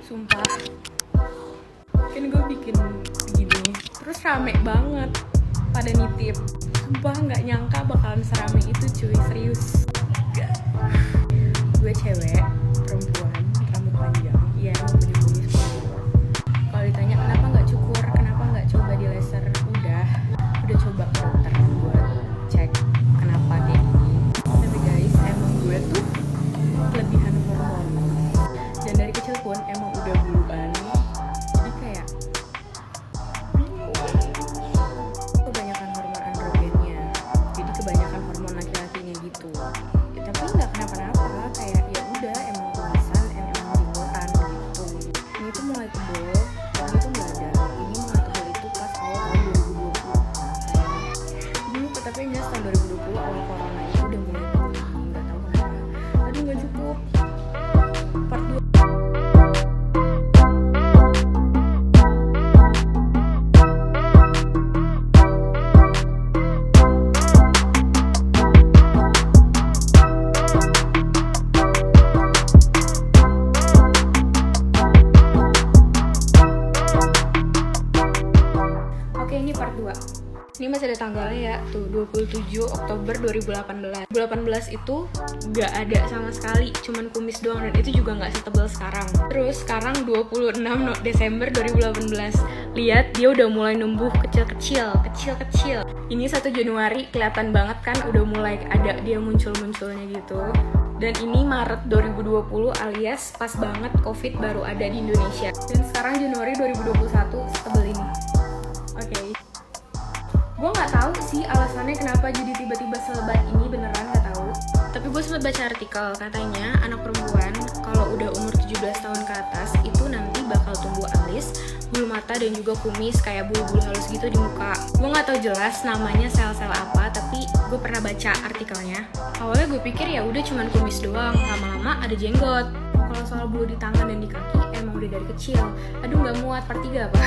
Sumpah, kan gue bikin gini terus rame banget pada nitip. Sumpah nggak nyangka bakalan serame itu cuy, serius. Gue cewek, perempuan, rambut panjang, iya emang kumis-kumis. Kalau ditanya kenapa nggak cukur, kenapa nggak coba di laser, udah coba ke dokter buat cek kenapa kayak gini. Tapi guys, emang gue tuh kelebihan hormon, dan dari kecil pun emang udah buluan. Jadi kayak kebanyakan hormon androgennya, jadi kebanyakan hormon laki-lakinya gitu. Ya, tapi nggak kenapa-napa, kayak ya udah emang kumisan, emang jenggotan gitu. Ini tuh mulai tebel, ini tuh nggak ada. Ini mulai tebel itu pas awal tahun 2020. Dulu tapi enggak, tahun 2020 awal corona itu udah mulai tebel, nggak tahu kenapa. Aduh nggak cukup. Part 2. Oke, ini part 2. Ini masih ada tanggalnya ya, tuh 27 Oktober 2018. 2018 itu gak ada sama sekali, cuman kumis doang, dan itu juga gak setebal sekarang. Terus sekarang 26 Desember 2018. Lihat, dia udah mulai numbuh kecil-kecil. Ini 1 Januari kelihatan banget kan udah mulai ada dia muncul-munculnya gitu. Dan ini Maret 2020 alias pas banget Covid baru ada di Indonesia. Dan sekarang Januari 2021 setebal ini. Oke. Gue nggak tahu sih alasannya kenapa jadi tiba-tiba selebat ini, beneran nggak tahu. Tapi gue sempat baca artikel, katanya anak perempuan kalau udah umur 17 tahun ke atas itu nanti bakal tumbuh alis, bulu mata, dan juga kumis kayak bulu-bulu halus gitu di muka. Gue nggak tahu jelas namanya sel-sel apa, tapi gue pernah baca artikelnya. Awalnya gue pikir ya udah cuman kumis doang, lama-lama ada jenggot. Kalau soal bulu di tangan dan di kaki emang udah dari kecil. Aduh nggak muat, part 3 apa?